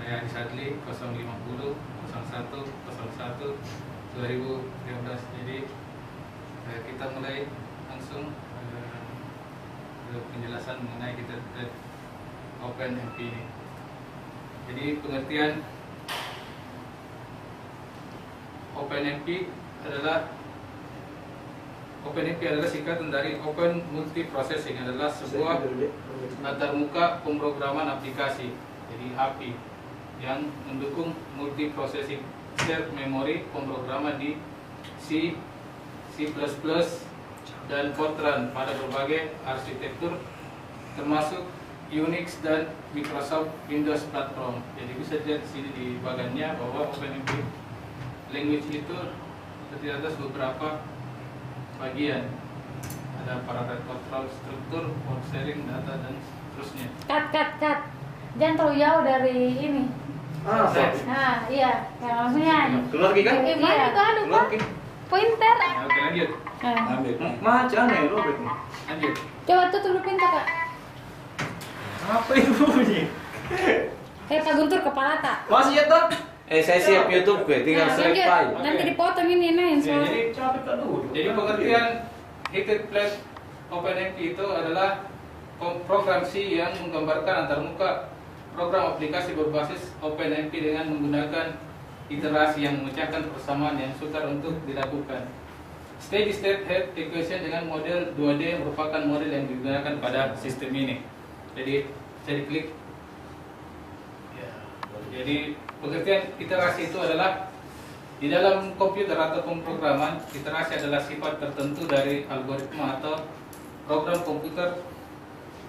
Saya Adi Sadli 050 01 01 2013. Jadi kita mulai langsung penjelasan mengenai kita OpenMP ini. Jadi pengertian OpenMP adalah singkatan dari Open Multiprocessing, adalah sebuah antarmuka pemrograman aplikasi, jadi API, yang mendukung multiprocessing shared memory pemrograman di C, C++, dan Fortran pada berbagai arsitektur termasuk Unix dan Microsoft Windows platform. Jadi bisa dilihat di sini di bagiannya bahwa OpenMP language itu terdiri atas beberapa bagian. Ada parameter control, struktur, work sharing, data, dan seterusnya. Cut. Jangan terlalu jauh dari ini. Nah, iya. Yang langsungnya. Keluar kan? Iya, itu ada Pak. Pointer. Oke, lanjut. Ambil. Macam mana lo berarti? Lanjut. Coba tuh tunjukin Kak. Apa itu bunyi? Pak Guntur kepala tak. Masih ya toh? Saya siap YouTube gue, tinggal select file. Nanti dipotong ini Ya, soal. jadi pengertian heated plate OpenMP itu adalah program C yang menggambarkan antarmuka program aplikasi berbasis OpenMP dengan menggunakan iterasi yang memecahkan persamaan yang sukar untuk dilakukan. Steady state head equation dengan model 2D merupakan model yang digunakan pada sistem ini. Jadi saya klik. Ya, jadi pengertian iterasi itu adalah di dalam komputer atau pemrograman, iterasi adalah sifat tertentu dari algoritma atau program komputer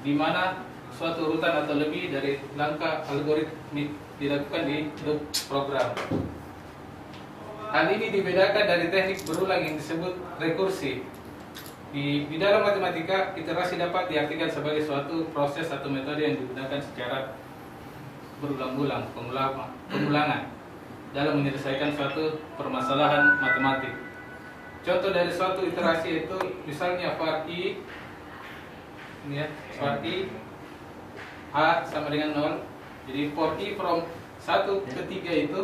di mana suatu urutan atau lebih dari langkah algoritmik dilakukan di loop program. Hal ini dibedakan dari teknik berulang yang disebut rekursi. Di dalam matematika, iterasi dapat diartikan sebagai suatu proses atau metode yang digunakan secara berulang-ulang, pengulangan dalam menyelesaikan suatu permasalahan matematik. Contoh dari suatu iterasi itu misalnya var i, ini ya, var i a sama dengan 0. Jadi for i from 1 ke 3 itu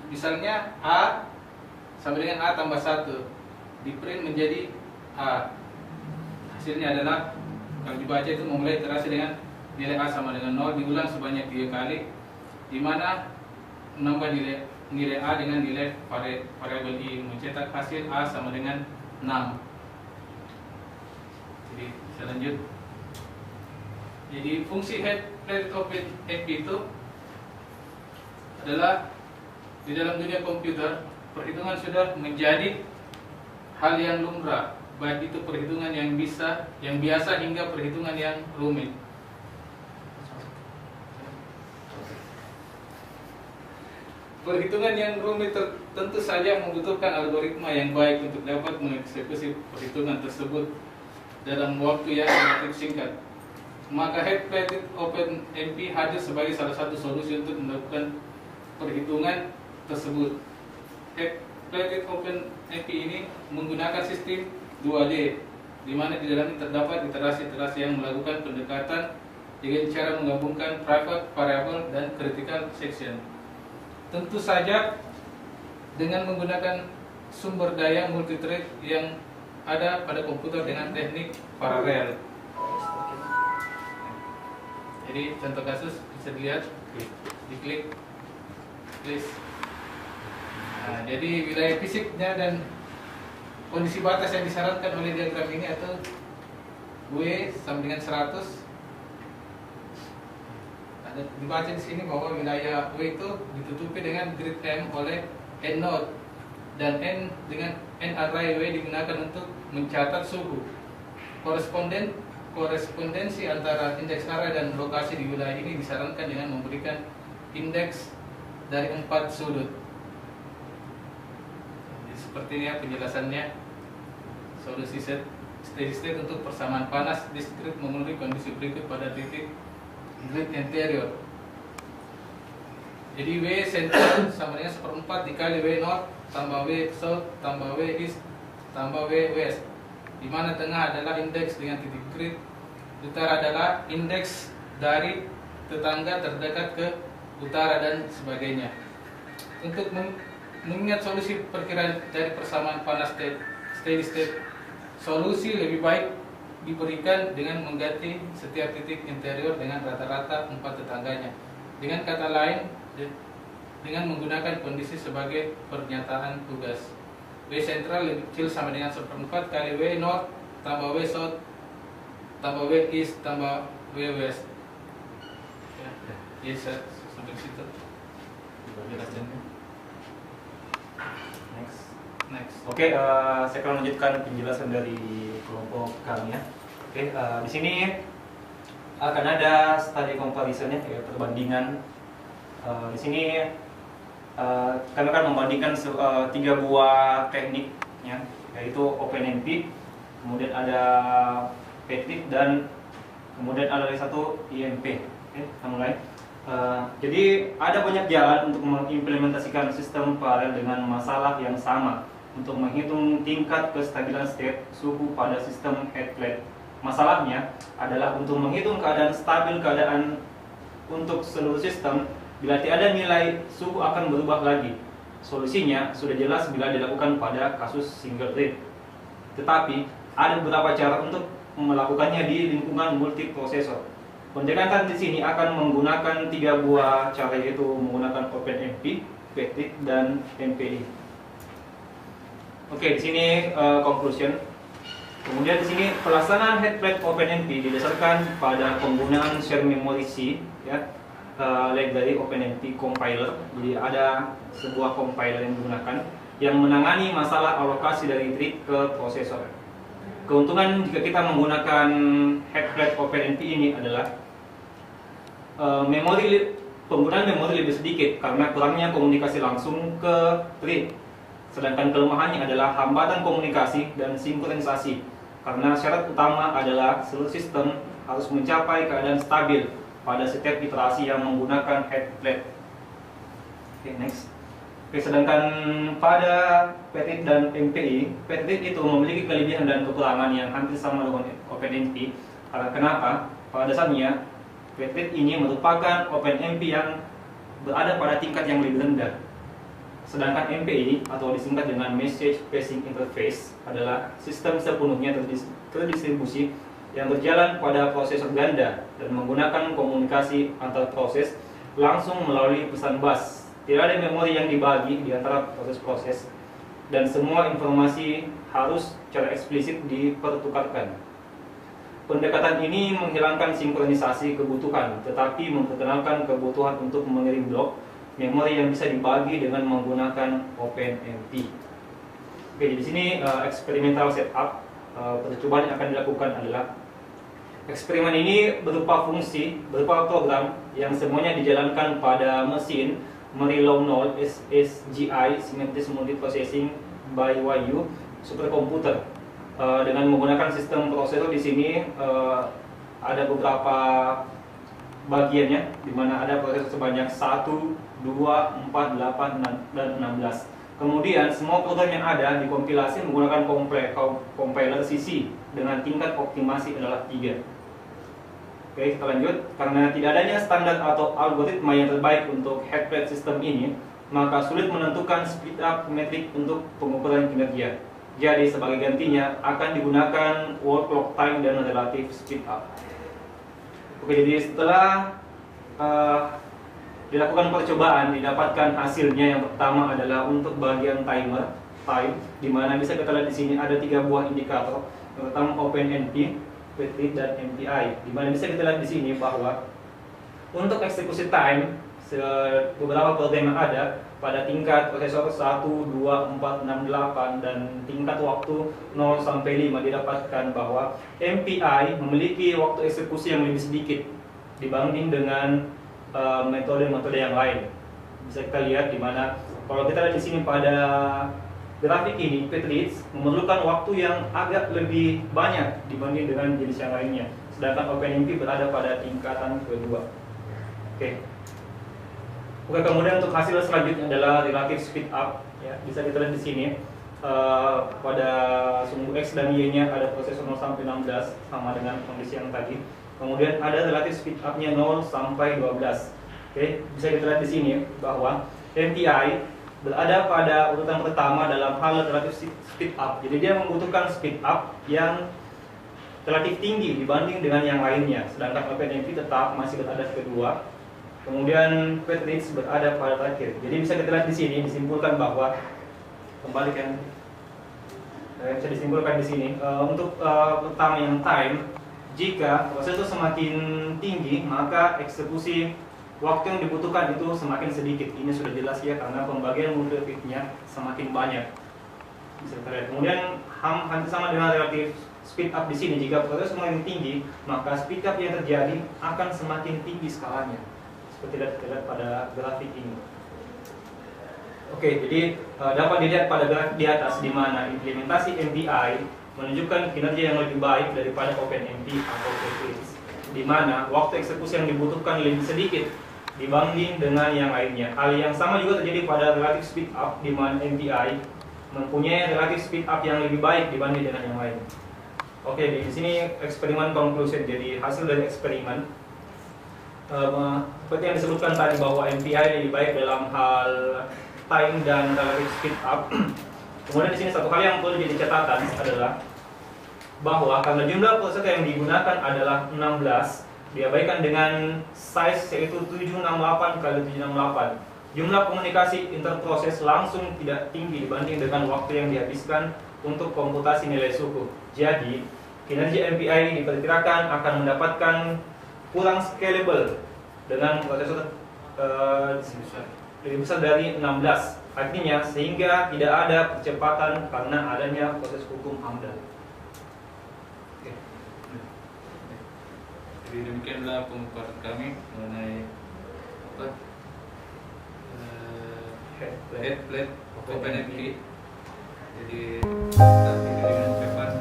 misalnya a sama dengan a tambah 1, di print menjadi a. Hasilnya adalah kalau dibaca itu memulai iterasi dengan nilai a sama dengan 0, diulang sebanyak 3 kali, di mana menambah nilai a dengan nilai variabel i, mencetak hasil a sama dengan 6. Jadi saya lanjut. Jadi fungsi head plate OpenMP itu adalah di dalam dunia komputer, perhitungan sudah menjadi hal yang lumrah, baik itu perhitungan yang biasa hingga perhitungan yang rumit. Perhitungan yang rumit tentu saja membutuhkan algoritma yang baik untuk dapat mengeksekusi perhitungan tersebut dalam waktu yang relatif singkat. Maka head-plated OpenMP hadir sebagai salah satu solusi untuk melakukan perhitungan tersebut. Head-plated OpenMP ini menggunakan sistem 2D, di mana di dalamnya terdapat iterasi-iterasi yang melakukan pendekatan dengan cara menggabungkan private variable dan critical section. Tentu saja dengan menggunakan sumber daya multithread yang ada pada komputer dengan teknik paralel. Jadi contoh kasus bisa dilihat, diklik, please. Nah, jadi wilayah fisiknya dan kondisi batas yang disyaratkan oleh diagram ini atau W sama dengan 100. Ada dibaca di sini bahwa wilayah W itu ditutupi dengan grid M oleh N node dan N dengan N array W digunakan untuk mencatat suhu. Korespondensi antara indeks area dan lokasi di wilayah ini disarankan dengan memberikan indeks dari 4 sudut. Jadi, seperti ini ya penjelasannya. Solusi steady state untuk persamaan panas diskrit memenuhi kondisi berikut pada titik grid interior. Jadi W center sama dengan 1/4 dikali W north tambah W south tambah W east tambah W west, di mana tengah adalah indeks dengan titik grid, utara adalah indeks dari tetangga terdekat ke utara dan sebagainya. Untuk mengingat solusi perkiraan dari persamaan panas steady state, solusi lebih baik diberikan dengan mengganti setiap titik interior dengan rata-rata 4 tetangganya. Dengan kata lain, dengan menggunakan kondisi sebagai pernyataan tugas. W sentral lebih kecil sama dengan 1/4 kali W north tambah W south tambah W east tambah W west. Ya, jadi sampai di situ. Penjelasannya. Next. Oke, saya akan lanjutkan penjelasan dari kelompok kami ya. Oke, di sini akan ada study comparison ya, perbandingan. Di sini kami akan membandingkan 3 buah teknik ya, yaitu OpenMP, kemudian ada Petrit dan kemudian ada lagi satu IMP. Oke, kita mulai. Jadi ada banyak jalan untuk mengimplementasikan sistem paralel dengan masalah yang sama untuk menghitung tingkat kestabilan state suhu pada sistem head plate. Masalahnya adalah untuk menghitung keadaan stabil keadaan untuk seluruh sistem bila tiada nilai suhu akan berubah lagi. Solusinya sudah jelas bila dilakukan pada kasus single rate. Tetapi ada beberapa cara untuk melakukannya di lingkungan multiprosesor. Pendekatan di sini akan menggunakan 3 buah cara, yaitu menggunakan OpenMP, Petrit, dan MPI. Oke, di sini conclusion. Kemudian di sini pelaksanaan headplate OpenMP didasarkan pada penggunaan share memory C, ya, dari OpenMP compiler. Jadi ada sebuah compiler yang digunakan yang menangani masalah alokasi dari read ke prosesor. Keuntungan jika kita menggunakan headplate OpenMP ini adalah penggunaan memori lebih sedikit karena kurangnya komunikasi langsung ke read. Sedangkan kelemahannya adalah hambatan komunikasi dan sinkronisasi karena syarat utama adalah seluruh sistem harus mencapai keadaan stabil pada setiap iterasi yang menggunakan headplate. Oke, next. Oke, sedangkan pada Petrit dan MPI, Petrit itu memiliki kelebihan dan kekurangan yang hampir sama dengan OpenMP. Karena kenapa? Pada dasarnya Petrit ini merupakan OpenMP yang berada pada tingkat yang lebih rendah. Sedangkan MPI atau disingkat dengan Message Passing Interface adalah sistem sepenuhnya terdistribusi yang berjalan pada prosesor ganda dan menggunakan komunikasi antar proses langsung melalui pesan bus. Tidak ada memori yang dibagi di antara proses-proses dan semua informasi harus secara eksplisit dipertukarkan. Pendekatan ini menghilangkan sinkronisasi kebutuhan tetapi memperkenalkan kebutuhan untuk mengirim blok memori yang bisa dibagi dengan menggunakan OpenMP. Oke, di sini eksperimental setup. Percobaan yang akan dilakukan adalah eksperimen ini berupa berupa program yang semuanya dijalankan pada mesin Mary-Low Node SGI Symmetric Multiprocessing by YU superkomputer. Dengan menggunakan sistem prosesor di sini ada beberapa bagiannya, di mana ada prosesor sebanyak 1, 2, 4, 8, dan 16. Kemudian semua program yang ada dikompilasi menggunakan compiler CC dengan tingkat optimasi adalah 3. Oke, kita lanjut. Karena tidak adanya standar atau algoritma yang terbaik untuk head plate system ini, maka sulit menentukan speed up metrik untuk pengukuran kinerja. Jadi sebagai gantinya akan digunakan work clock time dan relative speed up. Oke, jadi setelah dilakukan percobaan, didapatkan hasilnya. Yang pertama adalah untuk bagian time, di mana bisa kita lihat di sini ada 3 buah indikator. Yang pertama OpenNP, Petrit, dan MPI. Di mana bisa kita lihat di sini bahwa untuk eksekusi time beberapa program yang ada pada tingkat prosesor 1, 2, 4, 6, 8 dan tingkat waktu 0 sampai 5 didapatkan bahwa MPI memiliki waktu eksekusi yang lebih sedikit dibanding dengan metode-metode yang lain. Bisa kita lihat di mana kalau kita lihat di sini pada grafik ini, Petrit memerlukan waktu yang agak lebih banyak dibanding dengan jenis yang lainnya. Sedangkan OpenMP berada pada tingkatan kedua. Oke, kemudian untuk hasil selanjutnya adalah relative speed up. Ya, bisa kita lihat di sini pada sumbu X dan Y-nya ada prosesor 0 sampai 16 sama dengan kondisi yang tadi. Kemudian ada relative speed up-nya 0 sampai 12. Oke, bisa kita lihat di sini bahwa MPI berada pada urutan pertama dalam hal relative speed up. Jadi dia membutuhkan speed up yang relatif tinggi dibanding dengan yang lainnya. Sedangkan OpenMP tetap masih berada kedua. Kemudian Petrit berada pada terakhir. Jadi bisa kita lihat di sini disimpulkan bahwa kembalikan bisa disimpulkan di sini untuk pertama yang time, jika proses itu semakin tinggi maka eksekusi waktu yang dibutuhkan itu semakin sedikit. Ini sudah jelas ya, karena pembagian multiplicatifnya semakin banyak. Bisa kita lihat. Kemudian hampir sama dengan relative speed up di sini. Jika proses semakin tinggi, maka speed up yang terjadi akan semakin tinggi skalanya. Seperti kita lihat pada grafik ini. Oke, jadi dapat dilihat pada grafik di atas di mana implementasi MPI menunjukkan kinerja yang lebih baik daripada OpenMP atau Petrit, di mana waktu eksekusi yang dibutuhkan lebih sedikit dibanding dengan yang lainnya. Hal yang sama juga terjadi pada relative speed up, di mana MPI mempunyai relative speed up yang lebih baik dibanding dengan yang lain. Oke, di sini eksperimen conclusion. Jadi hasil dari eksperimen seperti yang disebutkan tadi bahwa MPI lebih baik dalam hal time dan relative speed up. Kemudian di sini satu hal yang perlu jadi catatan adalah bahwa karena jumlah prosesor yang digunakan adalah 16, diabaikan dengan size yaitu 768 kali 768. Jumlah komunikasi interproses langsung tidak tinggi dibanding dengan waktu yang dihabiskan untuk komputasi nilai suku. Jadi, kinerja MPI diperkirakan akan mendapatkan kurang scalable dengan prosesor lebih besar dari 16. Artinya, sehingga tidak ada percepatan karena adanya proses hukum AMDAL. Jadi demikianlah pemaparan kami mengenai head plate OpenMP. Jadi kita dengan cepat